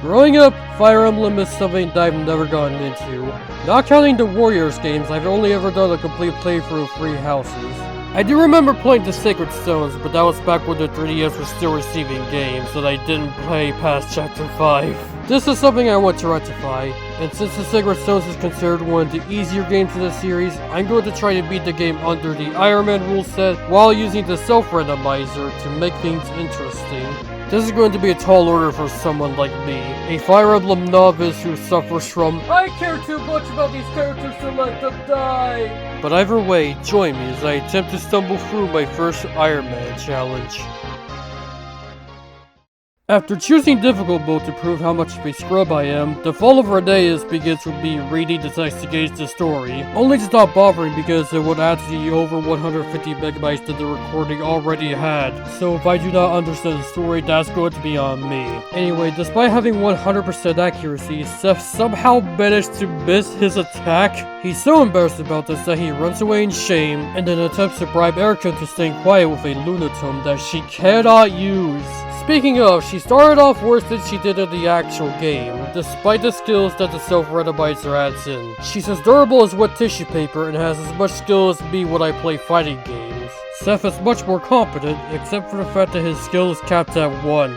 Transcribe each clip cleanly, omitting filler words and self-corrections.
Growing up, Fire Emblem is something that I've never gotten into. Not counting the Warriors games, I've only ever done a complete playthrough of 3 houses. I do remember playing the Sacred Stones, but that was back when the 3DS was still receiving games that I didn't play past Chapter 5. This is something I want to rectify, and since the Sacred Stones is considered one of the easier games in the series, I'm going to try to beat the game under the Iron Man rule set while using the self-randomizer to make things interesting. This is going to be a tall order for someone like me, a Fire Emblem novice who suffers from I care too much about these characters to let them die. But either way, join me as I attempt to stumble through my first Iron Man challenge. After choosing difficult mode to prove how much of a scrub I am, the fall of Rhodeus begins with me reading the text against the story, only to stop bothering because it would add to the over 150 megabytes that the recording already had, so if I do not understand the story, that's going to be on me. Anyway, despite having 100% accuracy, Seth somehow managed to miss his attack. He's so embarrassed about this that he runs away in shame, and then attempts to bribe Erica to stay quiet with a lunatum that she cannot use. Speaking of, she started off worse than she did in the actual game, despite the skills that the self-randomizer adds in. She's as durable as wet tissue paper and has as much skill as me when I play fighting games. Seth is much more competent, except for the fact that his skill is capped at 1.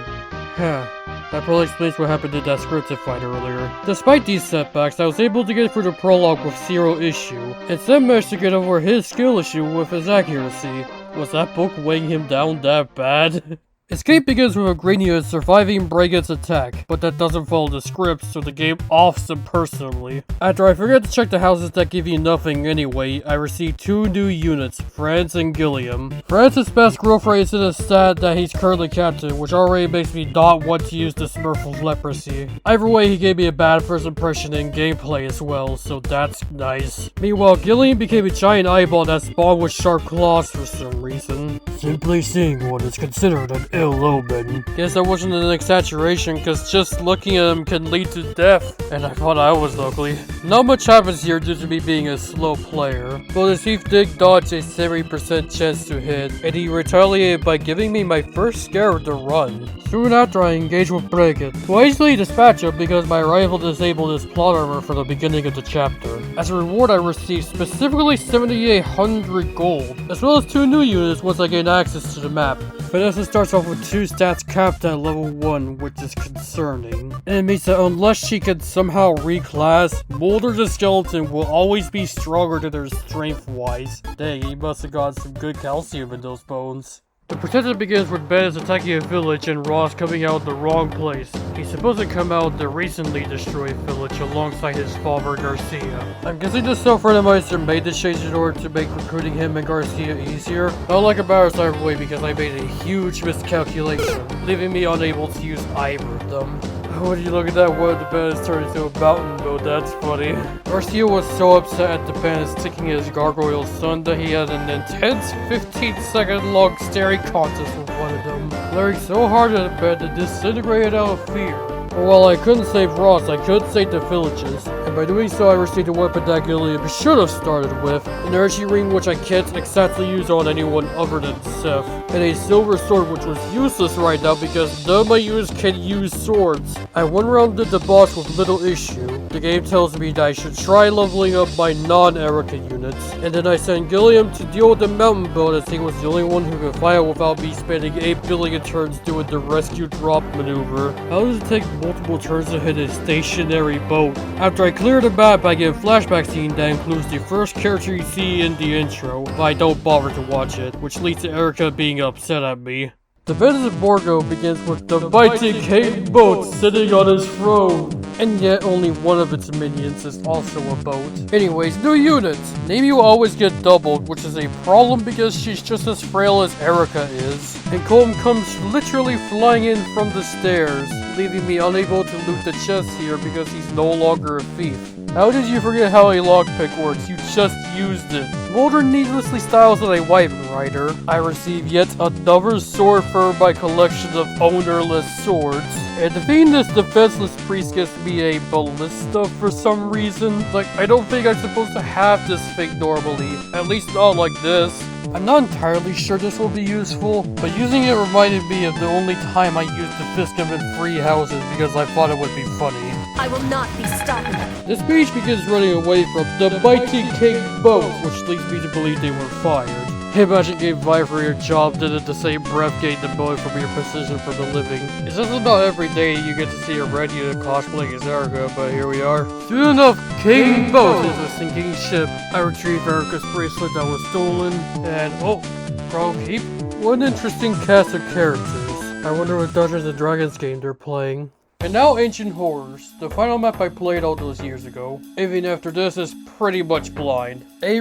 That probably explains what happened in that scripted fight earlier. Despite these setbacks, I was able to get through the prologue with 0 issue, and Sam managed to get over his skill issue with his accuracy. Was that book weighing him down that bad? Escape begins with a green unit surviving Bragan's attack, but that doesn't follow the script, so the game offs him personally. After I forget to check the houses that give you nothing anyway, I receive 2 new units, France and Gilliam. France's best growth rate is in a stat that he's currently captain, which already makes me not want to use the Smurf of Leprosy. Either way, he gave me a bad first impression in gameplay as well, so that's nice. Meanwhile, Gilliam became a giant eyeball that spawned with sharp claws for some reason. Simply seeing one is considered an ill omen. Guess that wasn't an exaggeration, cause just looking at him can lead to death, and I thought I was ugly. Not much happens here due to me being a slow player, but the thief did dodge a 70% chance to hit, and he retaliated by giving me my first scare to run. Soon after I engaged with Bragan, who I easily dispatched him because my rival disabled his plot armor for the beginning of the chapter. As a reward I received specifically 7,800 gold, as well as 2 new units once I gained access to the map. Peninsula starts off with 2 stats capped at level 1, which is concerning. And it means that unless she can somehow reclass, Mulder the Skeleton will always be stronger than her strength-wise. Dang, he must have gotten some good calcium in those bones. The protector begins with Bennett attacking a village and Ross coming out the wrong place. He's supposed to come out the recently destroyed village alongside his father Garcia. I'm guessing the self-randomizer made this change in order to make recruiting him and Garcia easier. Not like a Battlestar way because I made a huge miscalculation, leaving me unable to use either of them. When you look at that one, the bandits turned into a mountain mode, that's funny. Garcia was so upset at the bandits taking his gargoyle son that he had an intense 15-second long staring contest with one of them, glaring so hard at the band that disintegrated out of fear. But while I couldn't save Ross, I could save the villages, and by doing so I received a weapon that Gilliam should have started with, an energy ring which I can't exactly use on anyone other than Seth, and a silver sword which was useless right now because none of my units can use swords. I one-rounded the boss with little issue. The game tells me that I should try leveling up my non-Erica units, and then I send Gilliam to deal with the mountain boat as he was the only one who could fly out without me spending 8 billion turns doing the rescue drop maneuver. How does it take multiple turns to hit a stationary boat? After I clear the map, I get a flashback scene that includes the first character you see in the intro, but I don't bother to watch it, which leads to Erica being upset at me. The Vengeance of Borgo begins with the mighty Cape boat sitting on his throne, and yet only one of its minions is also a boat. Anyways, new units! Nami will always get doubled, which is a problem because she's just as frail as Erica is. And Colm comes literally flying in from the stairs, leaving me unable to loot the chest here because he's no longer a thief. How did you forget how a lockpick works? You just used it. Mulder needlessly styles as a white rider. I receive yet another sword for my collection of ownerless swords. And defeating this defenseless priest gives me a ballista for some reason. Like, I don't think I'm supposed to have this thing normally. At least not like this. I'm not entirely sure this will be useful, but using it reminded me of the only time I used the fist gun in 3 houses because I thought it would be funny. I will not be stopped. This beach begins running away from the mighty king boat, which leads me to believe they were fired. Imagine getting fired for your job, then at the same breath getting demoted from your position for the living. It's just not every day you get to see a red unit cosplaying as Erica, but here we are. Soon enough, King Boat is a sinking ship. I retrieved Erica's bracelet that was stolen, and oh, Prologue Keep? What an interesting cast of characters. I wonder what Dungeons & Dragons game they're playing. And now Ancient Horrors, the final map I played all those years ago. Even after this is pretty much blind. A/A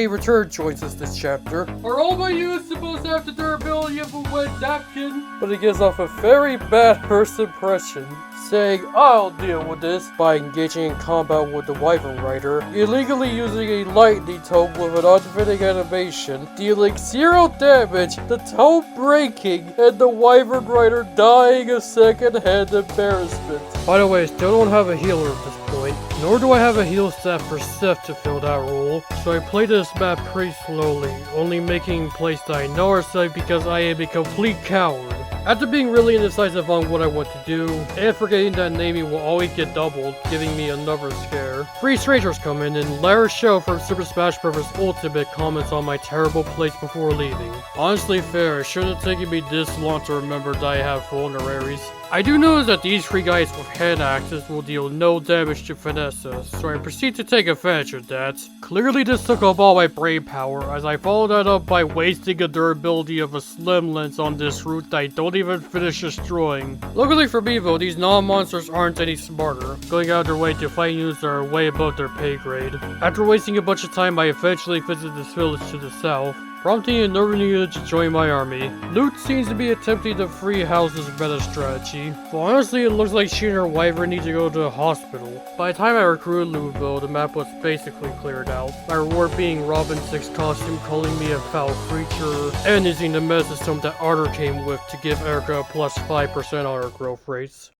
return choices this chapter. Are all my units supposed to have the durability of a wet napkin? But it gives off a very bad first impression, saying I'll deal with this by engaging in combat with the Wyvern Rider, illegally using a lightning tome with an unfitting animation, dealing 0 damage, the tome breaking, and the Wyvern Rider dying of second-hand embarrassment. By the way, I still don't have a healer at this point, nor do I have a heal staff for Seth to fill that role, so I play this map pretty slowly, only making plays that I know are safe because I am a complete coward. After being really indecisive on what I want to do, and forgetting that Nami will always get doubled, giving me another scare, 3 strangers come in and Lara Show from Super Smash Bros. Ultimate comments on my terrible plays before leaving. Honestly fair, it shouldn't have taken me this long to remember that I have vulneraries. I do notice that these 3 guys with hand axes will deal no damage to Vanessa, so I proceed to take advantage of that. Clearly this took up all my brain power, as I followed that up by wasting a durability of a slim lens on this route that I don't even finish destroying. Luckily for me though, these non-monsters aren't any smarter, going out of their way to fight units that are way above their pay grade. After wasting a bunch of time, I eventually visit this village to the south, prompting another unit to join my army. Loot seems to be attempting the 3 houses meta strategy, but honestly it looks like she and her wyvern need to go to the hospital. By the time I recruited Louisville, the map was basically cleared out, my reward being Robin 6 costume calling me a foul creature, and using the meta system that Arthur came with to give Erica a plus 5% on her growth rates.